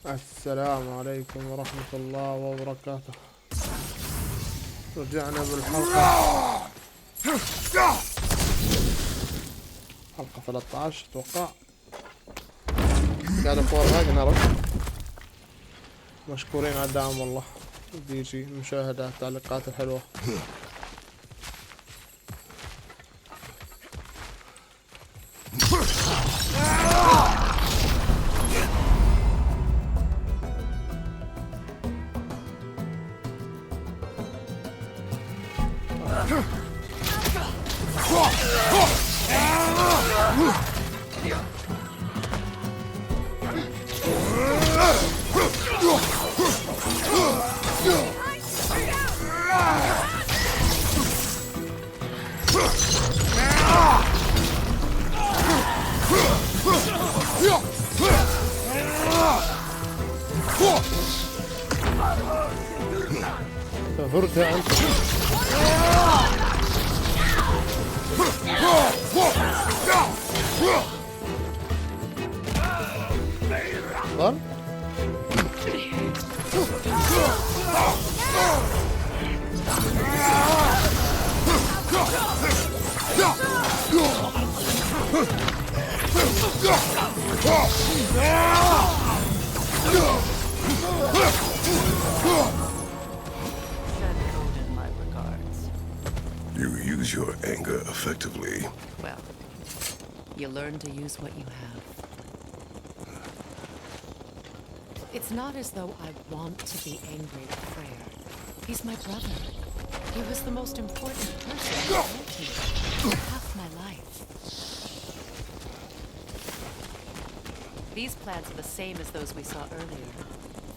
السلام عليكم ورحمة الله وبركاته. رجعنا بالحلقة حلقة 13 اتوقع. قاعد في وور راغناروك. مشكورين على الدعم والله. بيجي المشاهدة التعليقات الحلوة. هردة أنت. ضل You use your anger effectively. Well, you learn to use what you have. It's not as though I want to be angry with Freyr. He's my brother. He was the most important person in my life for half my life. These plants are the same as those we saw earlier.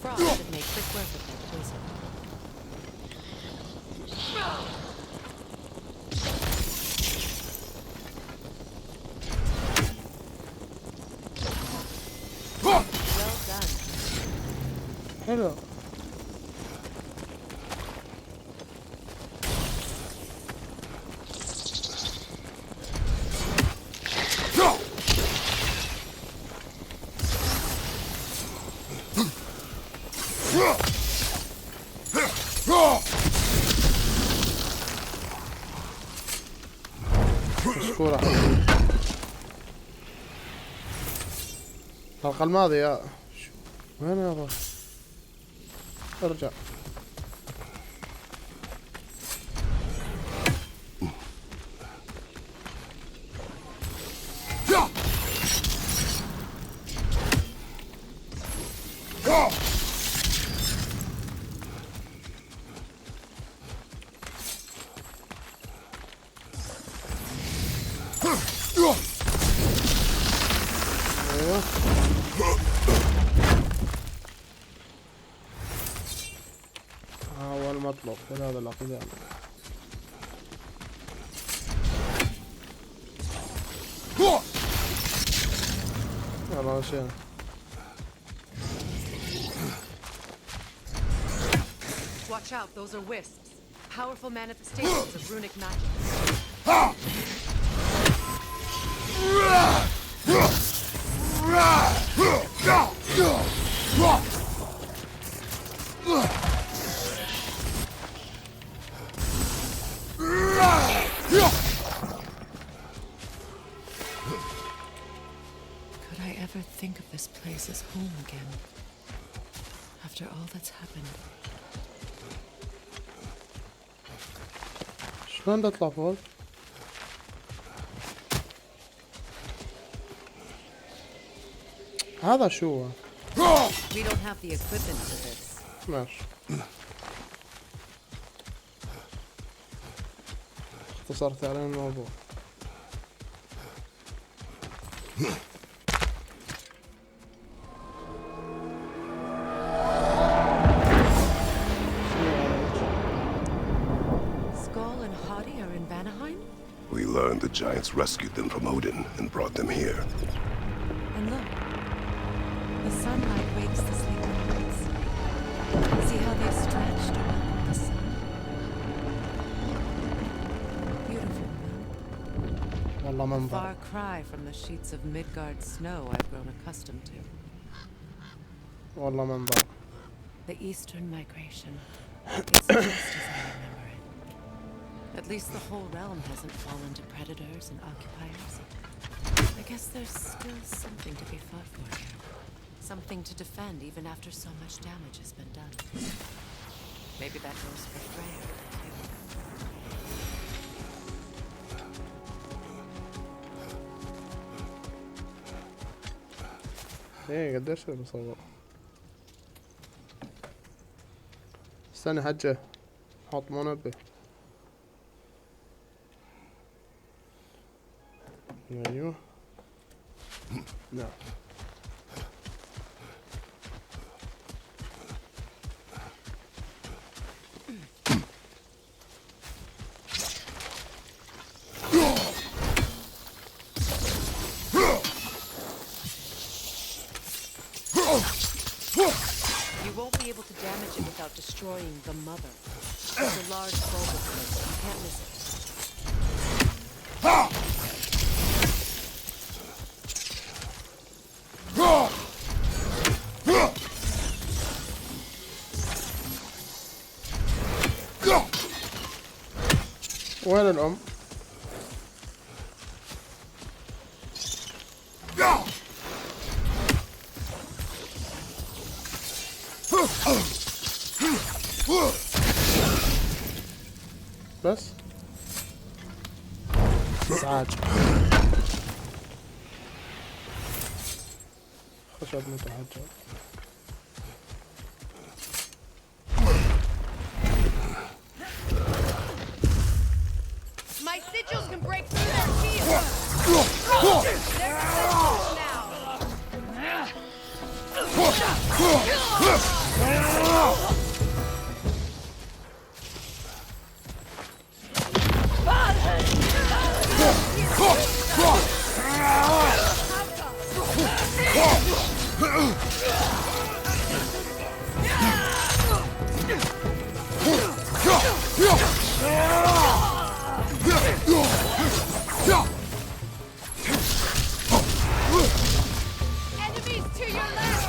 Frost should make quick work of their poison. Well done. حلو. مشكورة حبيبي. الحلقة الماضية وين يا ابا؟ ارجع. أول مطلب في هذا الأقدام. يلا مشينا. Watch out, those are wisps. Powerful manifestations of runic magic. Could I ever think of this place as home again? After all that's happened. شلون بدي أطلع فوق؟ هذا شو؟ We don't have the equipment for this. ماشي. اختصرت على الموضوع. We learned the giants rescued them from Odin and brought them here. And look, the sunlight wakes the sleeping birds. See how they've stretched around the sun? Beautiful, والله منظر. a far cry from the sheets of Midgard snow I've grown accustomed to. والله منظر. The eastern migration. It's just as I remember it. At least the whole realm hasn't fallen to predators and occupiers. I guess there's still something to be fought for here. Something to defend even after so much damage has been done. Maybe that goes for Freya, too. ايه قديش بصور. استنى حجة، حط منبه. ايوه نعم. You won't be able to damage it without destroying the mother. It's a large bulbous one. You can't miss it. وين الأم؟ بس ازعاج. خشب متحجر. My sigils can break through their shield. They're defenseless Enemies to your left.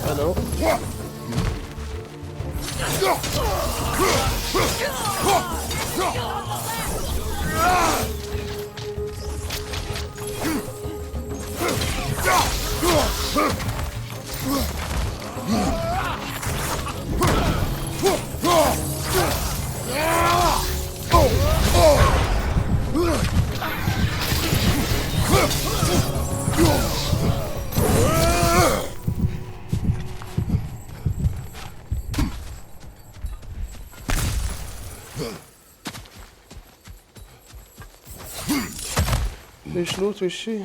Hello. ليش لوت وشي؟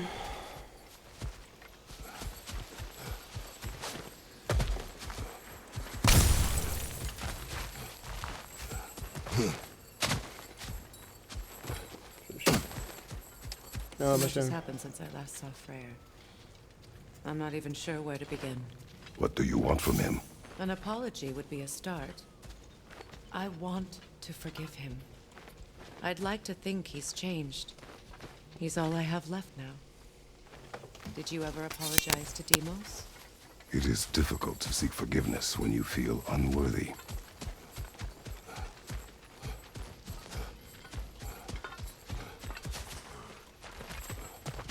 So much has happened since I last saw Freyr. I'm not even sure where to begin. What do you want from him? An apology would be a start. I want to forgive him. I'd like to think he's changed. He's all I have left now. Did you ever apologize to Deimos? It is difficult to seek forgiveness when you feel unworthy.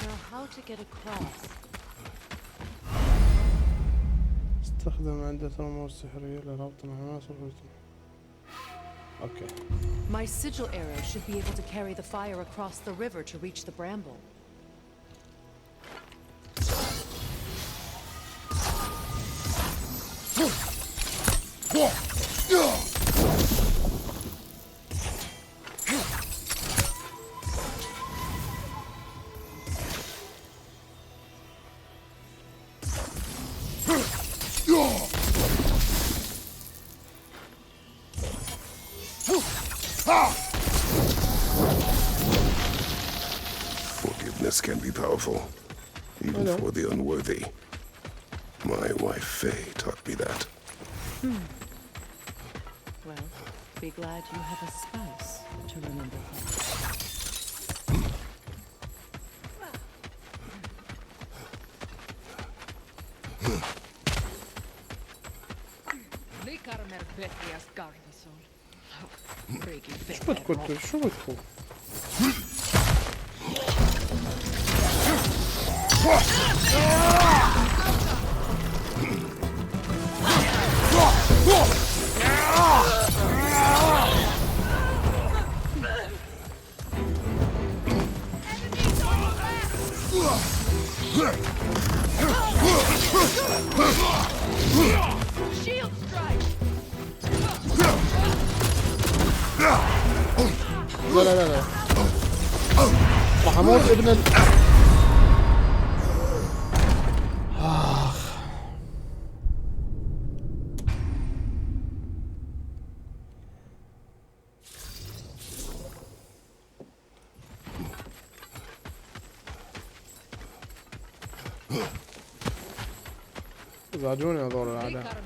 Now, how to get across? استخدم عدة رموز سحرية لربط الحماس Okay. My sigil arrow should be able to carry the fire across the river to reach the bramble. Forgiveness can be powerful, even for the unworthy. My wife Faye taught me that. Well, be glad you have a spouse to remember that. شو بدكم شو بدكم؟ Shield strike. لا لا لا لا راح اموت ابن ال ازعجوني هذول الاعداء.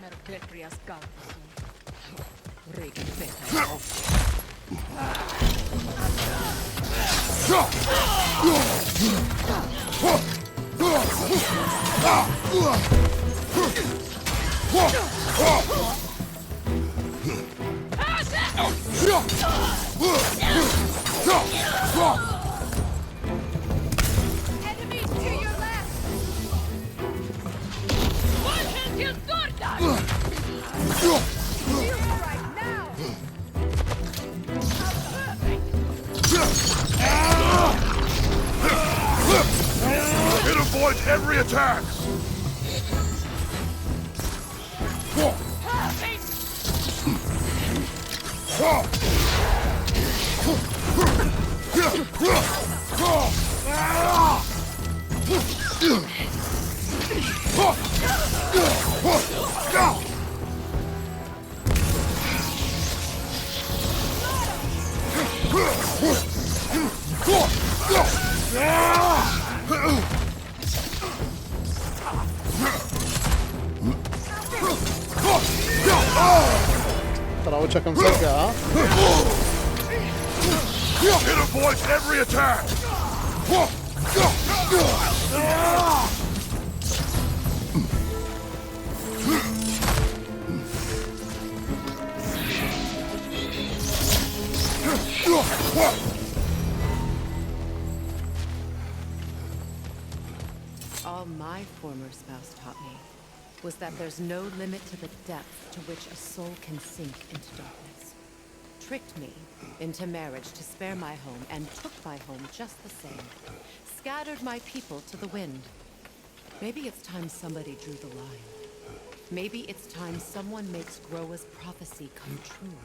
Enemies to your left. One until Dordan. Shield strike now. It avoids every attack! ترى وجهك مفقع ها؟ It avoids every attack! All my former spouse taught me was that there's no limit to the depth to which a soul can sink into darkness. Tricked me into marriage to spare my home and took my home just the same. Scattered my people to the wind. Maybe it's time somebody drew the line. Maybe it's time someone makes Groa's prophecy come true.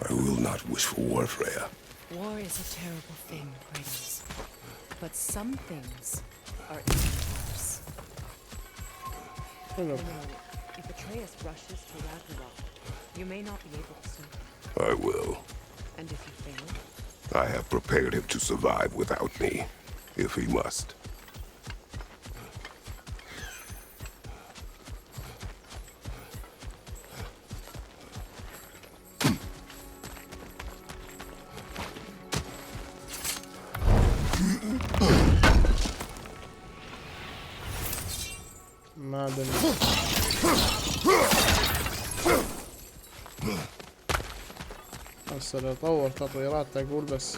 I will not wish for war, Freya. War is a terrible thing, Kratos. But some things are even worse. You know, if Atreus rushes to Ragnarok, you may not be able to stop him. I will. And if you fail? I have prepared him to survive without me, if he must. ما ادري هسه لو طور تطويرات تقول بس.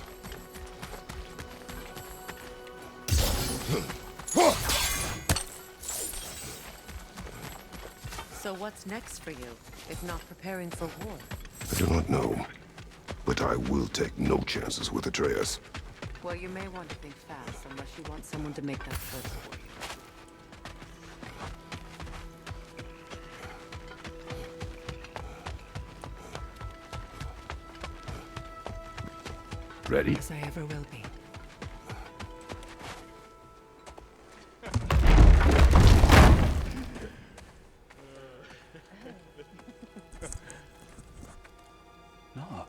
So what's next for you, if not preparing for war? I do not know, but I will take no chances with Atreus. Well, you may want to think fast unless you want someone to make that choice for you. Ready? As I ever will be. No.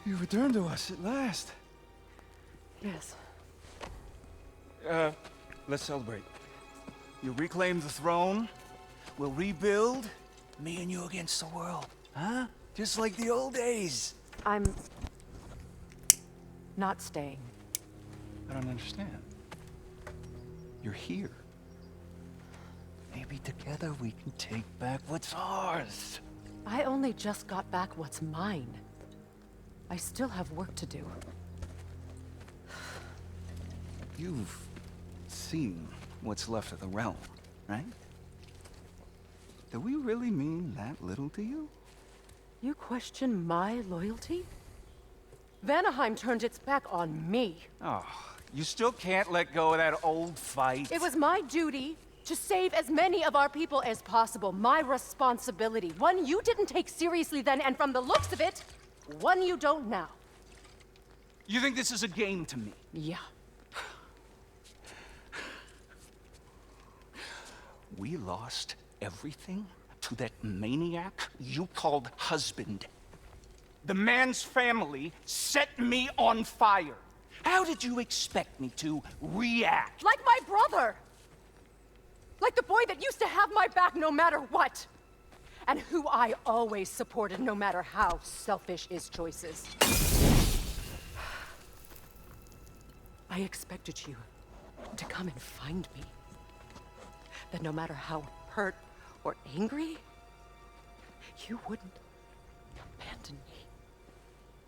You returned to us at last. Yes. Let's celebrate. You reclaim the throne. We'll rebuild. Me and you against the world. Huh? Just like the old days. I'm not staying. I don't understand. You're here. Maybe together we can take back what's ours. I only just got back what's mine. I still have work to do. You've seen what's left of the realm, right? Do we really mean that little to you? You question my loyalty? Vanaheim turned its back on me. Oh, you still can't let go of that old fight. It was my duty to save as many of our people as possible. My responsibility. One you didn't take seriously then, and from the looks of it, one you don't now. You think this is a game to me? Yeah. We lost everything to that maniac you called husband. The man's family set me on fire. How did you expect me to react? Like my brother! Like the boy that used to have my back no matter what! And who I always supported no matter how selfish his choices. I expected you to come and find me. That no matter how hurt or angry, you wouldn't abandon me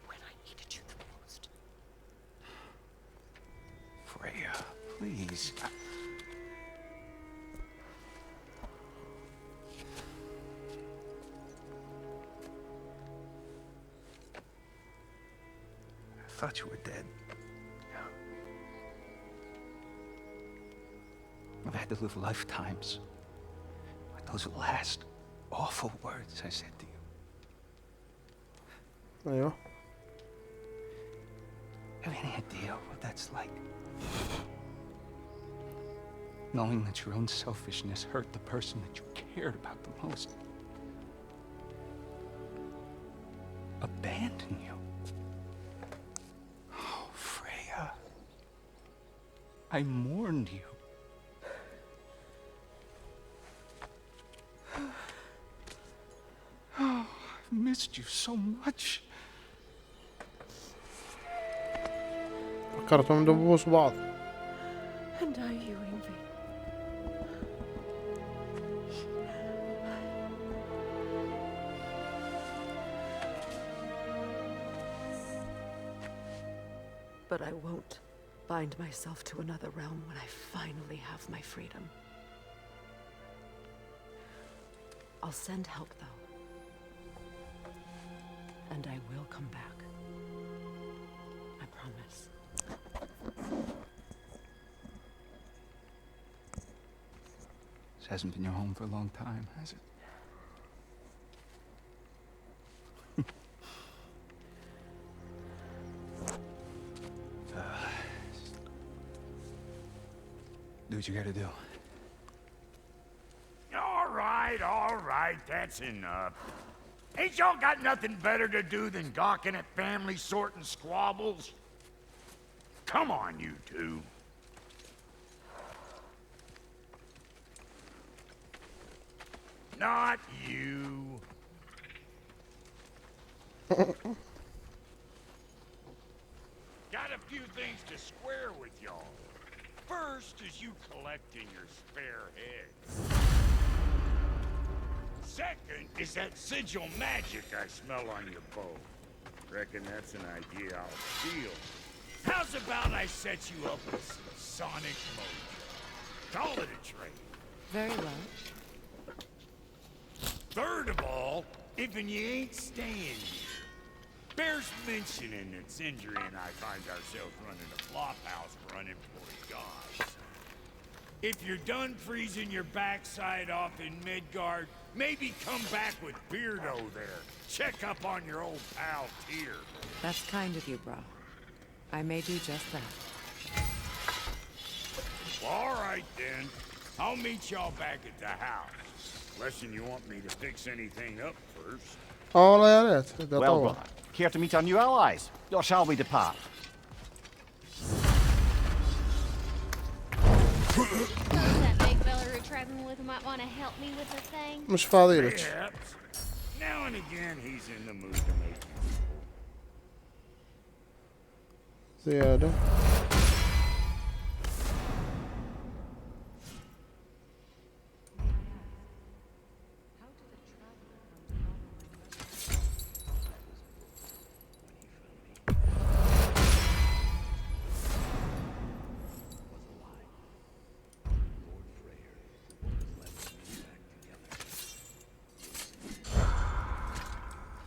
when I needed you the most. Freya, please. I thought you were dead. I've had to live lifetimes with those last awful words I said to you. ايوه. Have any idea what that's like? Knowing that your own selfishness hurt the person that you cared about the most. Abandon you. Oh, Freya. I mourned you. Oh, I've missed you so much. فكرتهم دبوس بعض. And I, you envy. But I won't bind myself to another realm when I finally have my freedom. I'll send help, though. And I will come back. I promise. This hasn't been your home for a long time, has it? Do what you gotta do. All right, that's enough. Ain't y'all got nothing better to do than gawking at family sorting squabbles? Come on, you two. Not you. Got a few things to square with y'all. First is you collecting your spare heads. Second is that sigil magic I smell on your bow. Reckon that's an idea I'll steal. How's about I set you up with some sonic mojo? Call it a trade. Very well. Third of all, if you ain't staying here, bears mentioning that Sindri and I find ourselves running a flop house for unemployed guys. If you're done freezing your backside off in Midgard, maybe come back with Beardo there. Check up on your old pal Tyr. That's kind of you, bro. I may do just that. All right, then. I'll meet y'all back at the house. Unless you want me to fix anything up first. اه والله يا ريت بدي Well, اطول. brother, care to meet our new allies? Or shall we depart? That big fella we're traveling with might want to help me with the thing. مش فاضي لك. Perhaps. Now and again, he's in the mood to make زيادة.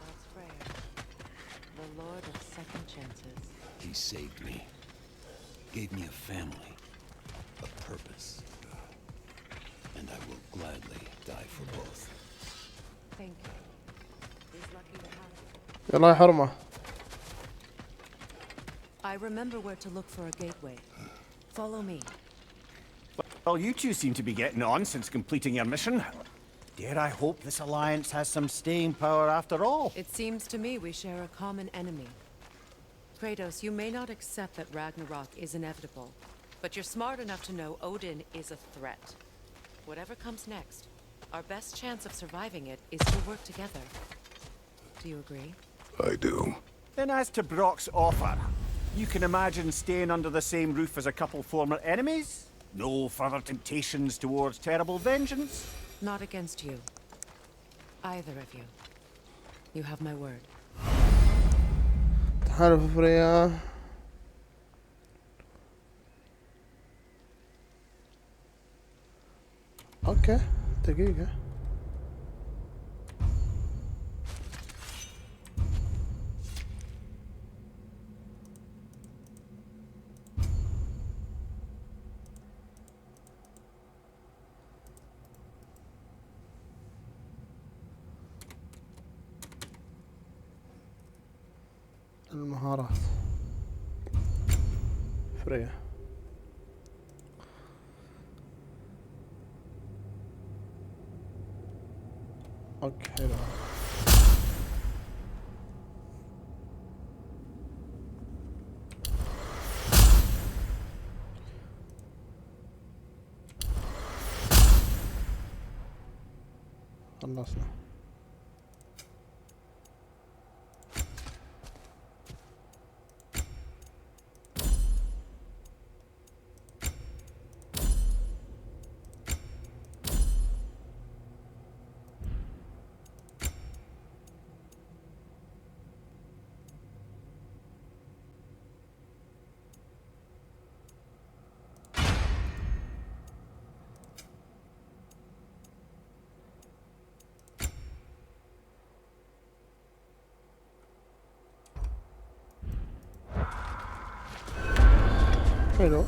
That's Freyr, the Lord of Second Chances. He saved me. Gave me a family. A purpose. And I will gladly die for both. Thank you. He's lucky to have you. يلا يا حرمة. I remember where to look for a gateway. Follow me. Well, you two seem to be getting on since completing your mission. Dare I hope this alliance has some staying power after all? It seems to me we share a common enemy. Kratos, you may not accept that Ragnarok is inevitable, but you're smart enough to know Odin is a threat. Whatever comes next, our best chance of surviving it is to work together. Do you agree? I do. Then as to Brock's offer, you can imagine staying under the same roof as a couple former enemies? No further temptations towards terrible vengeance? Not against you. Either of you. You have my word. تحالف فريا. اوكي دقيقة. المهارات فريا. اوكي حلو. خلصنا. حلو.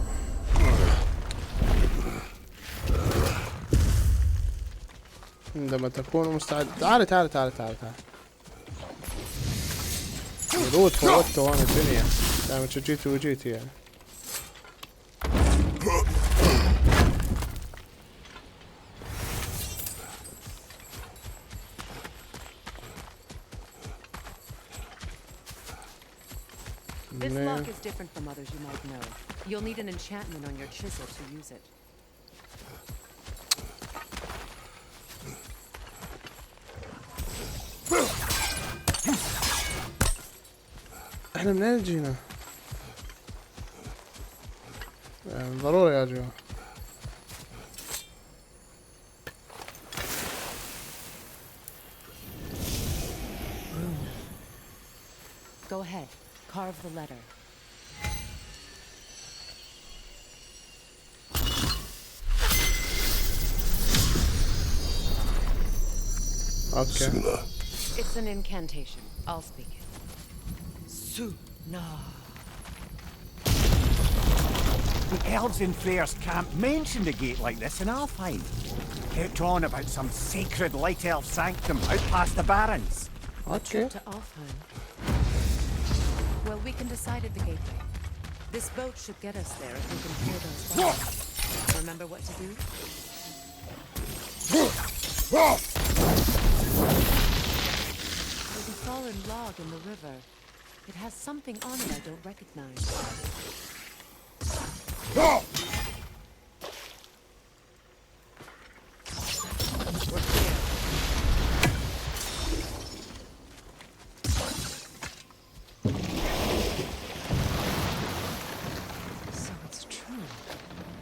عندما تكون مستعد. تعال تعال تعال تعال تعال. رود فوتته وانا الدنيا. دام جيتي وجيتي يعني. This lock is different from others you might know. You'll need an enchantment on your chisel to use it. احنا منين جينا؟ يعني ضروري يا جماعة. Go ahead. Carve the letter. Okay. Suna. It's an incantation. I'll speak it. Suna. The elves in Freyr's camp mentioned a gate like this in Alfheim. Kept on about some sacred light elf sanctum out past the barrens. Okay. To Alfheim. Well, we can decide at the gateway. This boat should get us there if we can clear those barrens. Remember what to do? solid log in the river. It has something on it I don't recognize. So it's true.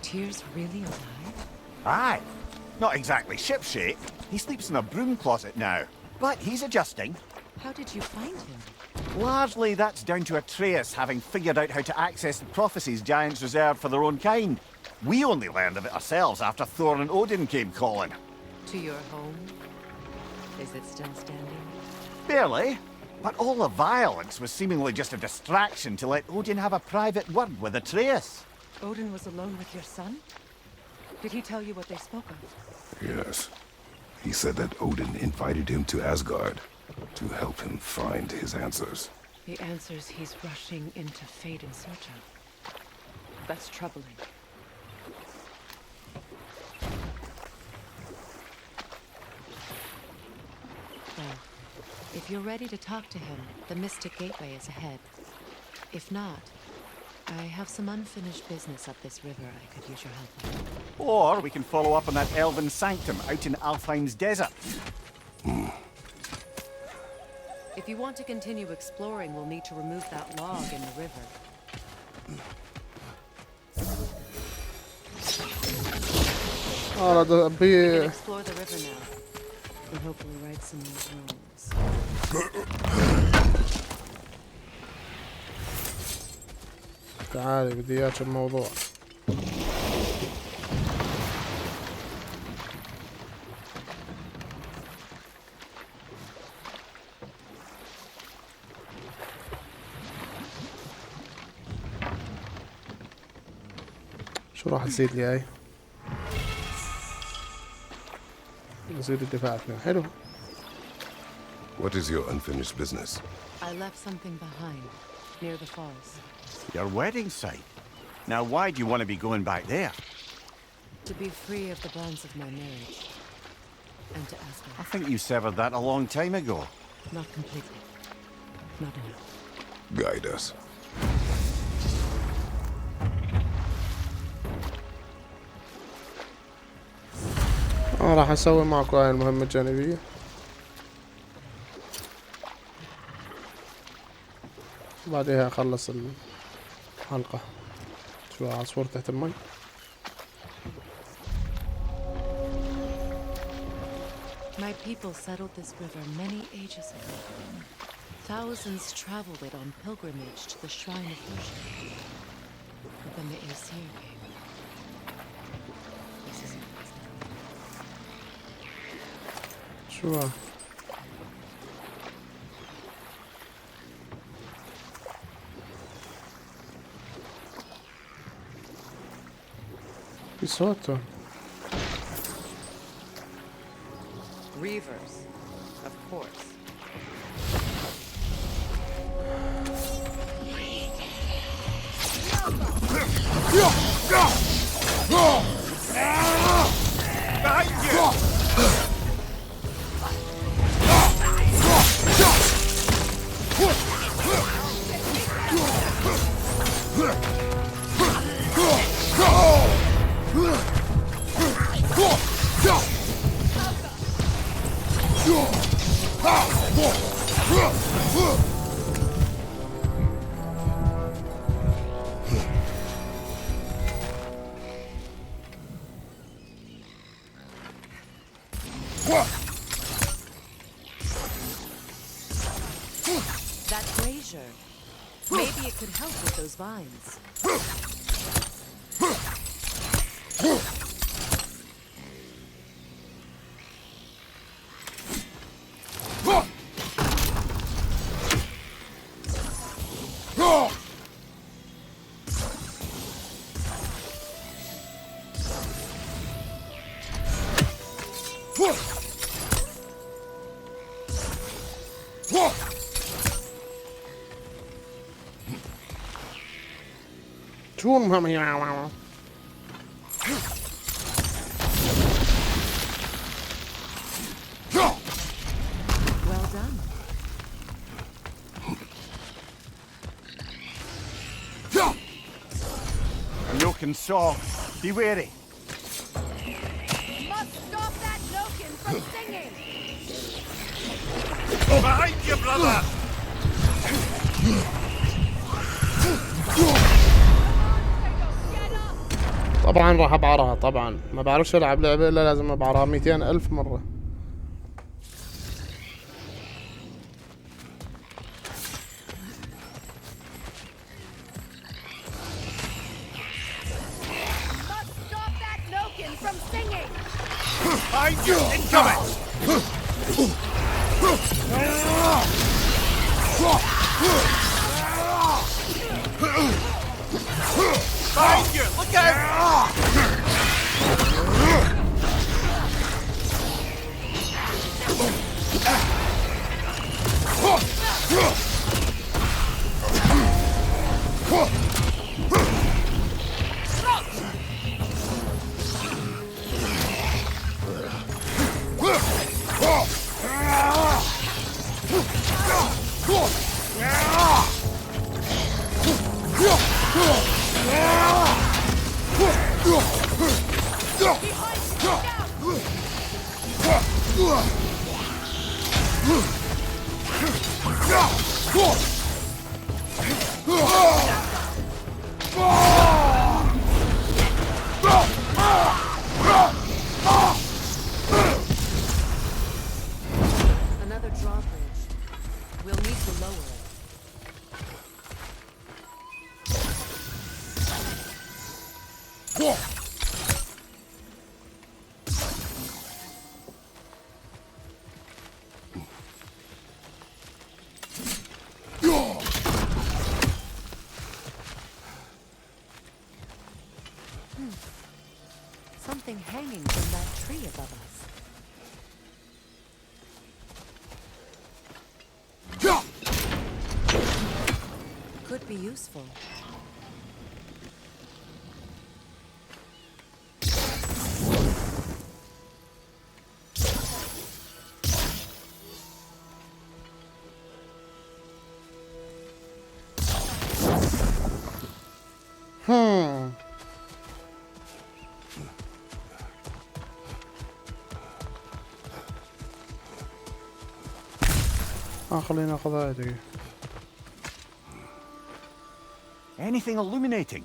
Tyr's really alive? Aye. Not exactly shipshape. He sleeps in a broom closet now. But he's adjusting. How did you find him? Largely that's down to Atreus having figured out how to access the prophecies giants reserved for their own kind. We only learned of it ourselves after Thor and Odin came calling. To your home? Is it still standing? Barely. But all the violence was seemingly just a distraction to let Odin have a private word with Atreus. Odin was alone with your son? Did he tell you what they spoke of? Yes. He said that Odin invited him to Asgard to help him find his answers. The answers he's rushing into fate in search of. That's troubling. Well, if you're ready to talk to him, the Mystic Gateway is ahead. If not, I have some unfinished business up this river I could use your help with. Or we can follow up on that elven sanctum out in Alfheim's desert. If you want to continue exploring, we'll need to remove that log in the river. اه We ابي can explore the river now. And hopefully right some more runes. تعالي بدي اياك الموضوع. شو راح تزيد لي هاي؟ نزيد الدفاع اثنين. حلو. What is your unfinished business? I left something behind, near the falls. Your wedding site. Now why do you want to be going back there? To be free of the bonds of my marriage. And to ask I her. think you severed that a long time ago. Not completely. Not enough. Guide us. راح اسوي معكم هاي المهمة الجانبية. بعدها اخلص الحلقة. شو عصفور تحت المي. My people settled this river many ages ago. Thousands traveled it on pilgrimage to the shrine of worship. But then the Aesir came. This is شو في صوته. Reavers, of course. That brazier. Maybe it could help with those vines. شو المهم؟ Well done. broken saw. Be wary. Must stop that Loken from singing! Behind you, brother! طبعا راح ابعرها. طبعا ما بعرفش العب لعبة الا لازم ابعرها 200,000 مرة. Must stop that Loken from singing! Behind you! Incoming! Behind you! Look out! Another drawbridge. We'll need to lower it. Something hanging from that tree above us. Could be useful. خلينا ناخذ هاي دقيقة. Anything illuminating?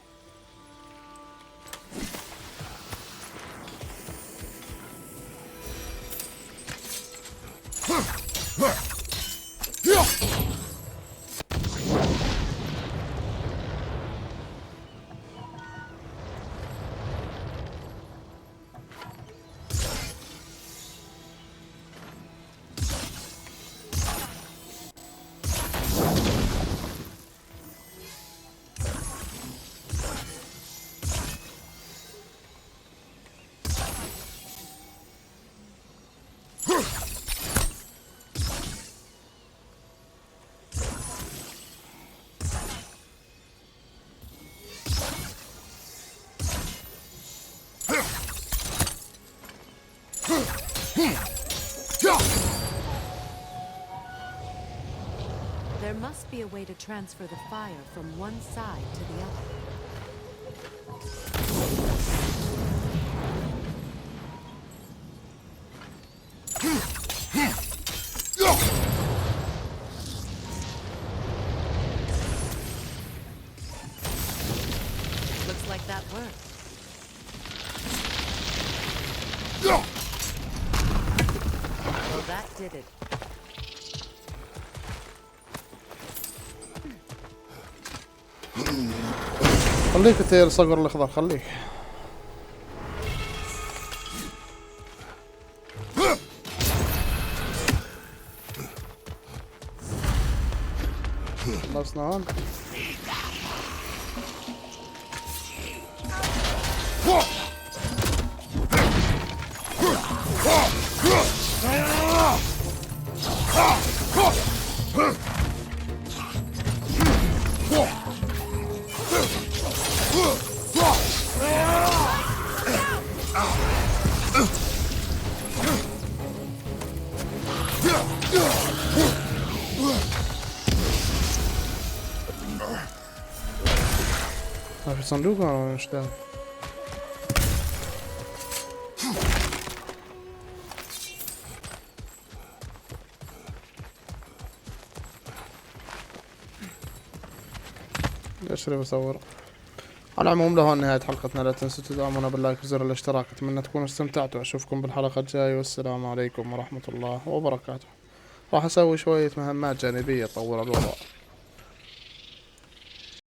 There must be a way to transfer the fire from one side to the other. Looks like that worked. Well, that did it. خليك تطير صقر الأخضر خليك. خلصنا هون. في صندوق ولا مش ده؟ اشتري بصور. على العموم لهون نهاية حلقتنا، لا تنسوا تدعمونا باللايك وزر الاشتراك. اتمنى تكونوا استمتعتوا. اشوفكم بالحلقة الجاية، والسلام عليكم ورحمة الله وبركاته. راح اسوي شوية مهمات جانبية تطور الوضع.